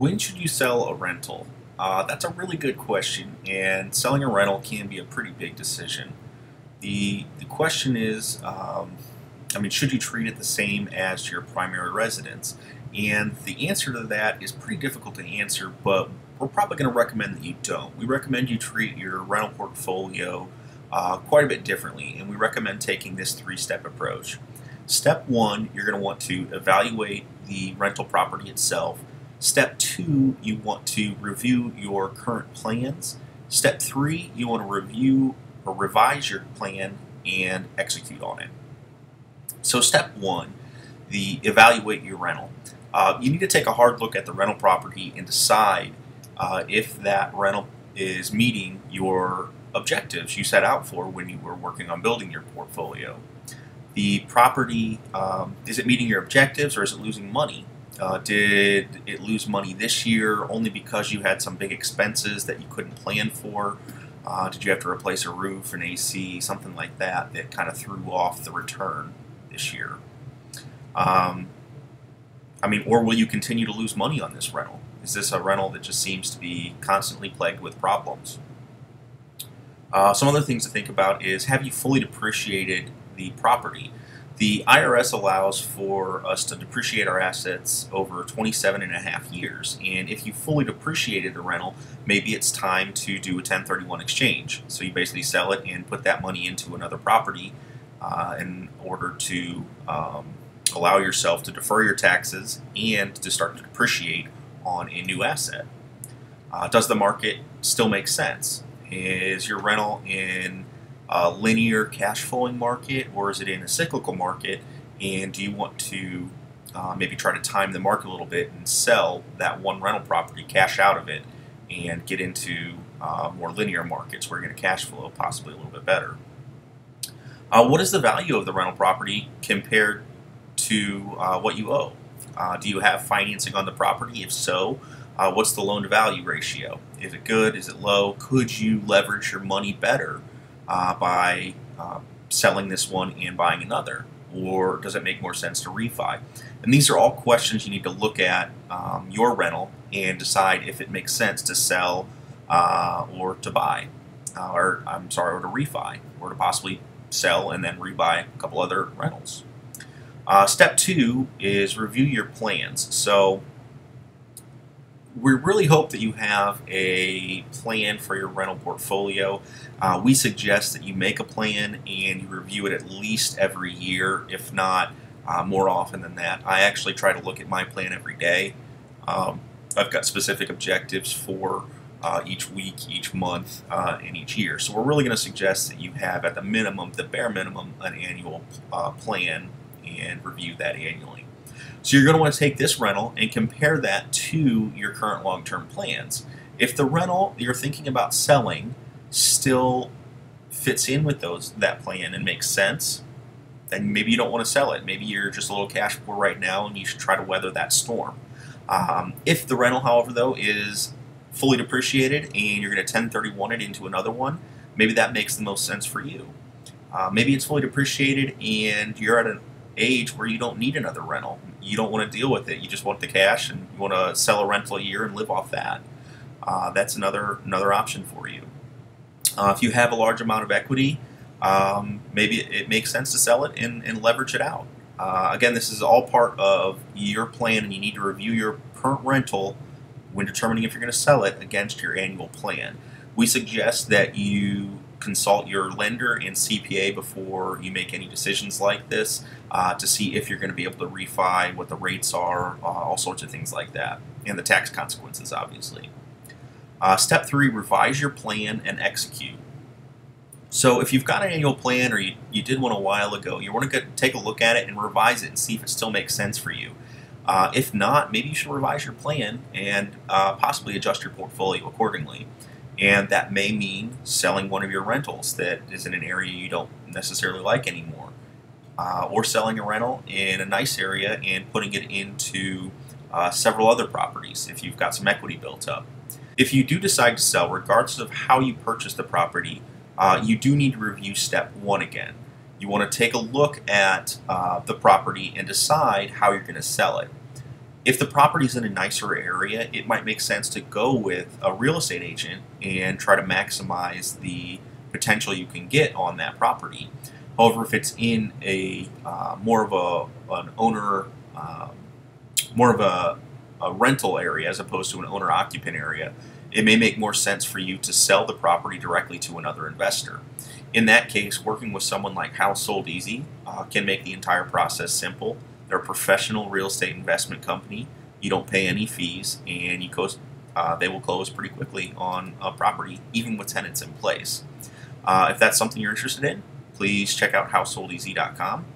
When should you sell a rental? That's a really good question, and selling a rental can be a pretty big decision. The question is, should you treat it the same as your primary residence? And the answer to that is pretty difficult to answer, but we're probably going to recommend that you don't. We recommend you treat your rental portfolio quite a bit differently, and we recommend taking this three-step approach. Step one, you're going to want to evaluate the rental property itself. Step two, you want to review your current plans. Step three, you want to review or revise your plan and execute on it. So step one, the evaluate your rental. You need to take a hard look at the rental property and decide if that rental is meeting your objectives you set out for when you were working on building your portfolio. The property, is it meeting your objectives, or is it losing money? Did it lose money this year only because you had some big expenses that you couldn't plan for? Did you have to replace a roof, an AC, something like that that kind of threw off the return this year? Or will you continue to lose money on this rental? Is this a rental that just seems to be constantly plagued with problems? Some other things to think about is, have you fully depreciated the property? The IRS allows for us to depreciate our assets over 27 and a half years, and if you fully depreciated the rental, maybe it's time to do a 1031 exchange. So you basically sell it and put that money into another property in order to allow yourself to defer your taxes and to start to depreciate on a new asset. Does the market still make sense? Is your rental in a linear cash flowing market, or is it in a cyclical market? And do you want to maybe try to time the market a little bit and sell that one rental property, cash out of it, and get into more linear markets where you're going to cash flow possibly a little bit better? What is the value of the rental property compared to what you owe? Do you have financing on the property? If so, what's the loan to value ratio? Is it good? Is it low? Could you leverage your money better by selling this one and buying another? Or does it make more sense to refi? And these are all questions you need to look at your rental and decide if it makes sense to sell or to buy, or to refi, or to possibly sell and then rebuy a couple other rentals. Step two is review your plans. So we really hope that you have a plan for your rental portfolio. We suggest that you make a plan and you review it at least every year, if not more often than that. I actually try to look at my plan every day. I've got specific objectives for each week, each month, and each year. So we're really going to suggest that you have, at the minimum, the bare minimum, an annual plan and review that annually. So you're going to want to take this rental and compare that to your current long-term plans. If the rental you're thinking about selling still fits in with that plan and makes sense, then maybe you don't want to sell it. Maybe you're just a little cash poor right now and you should try to weather that storm. If the rental, however, though, is fully depreciated and you're going to 1031 it into another one, maybe that makes the most sense for you. Maybe it's fully depreciated and you're at an age where you don't need another rental. You don't want to deal with it. You just want the cash and you want to sell a rental a year and live off that. That's another option for you. If you have a large amount of equity, maybe it makes sense to sell it and leverage it out. Again, this is all part of your plan, and you need to review your current rental when determining if you're going to sell it against your annual plan. We suggest that you consult your lender and CPA before you make any decisions like this to see if you're going to be able to refi, what the rates are, all sorts of things like that, and the tax consequences, obviously. Step three, revise your plan and execute. So if you've got an annual plan, or you did one a while ago, you want to take a look at it and revise it and see if it still makes sense for you. If not, maybe you should revise your plan and possibly adjust your portfolio accordingly. And that may mean selling one of your rentals that is in an area you don't necessarily like anymore, or selling a rental in a nice area and putting it into several other properties if you've got some equity built up. If you do decide to sell, regardless of how you purchase the property, you do need to review step one again. You want to take a look at the property and decide how you're going to sell it. If the property's in a nicer area, it might make sense to go with a real estate agent and try to maximize the potential you can get on that property. However, if it's in a more of an owner, more of a rental area as opposed to an owner-occupant area, it may make more sense for you to sell the property directly to another investor. In that case, working with someone like House Sold Easy can make the entire process simple. They're a professional real estate investment company. You don't pay any fees, and they will close pretty quickly on a property, even with tenants in place. If that's something you're interested in, please check out householdeasy.com.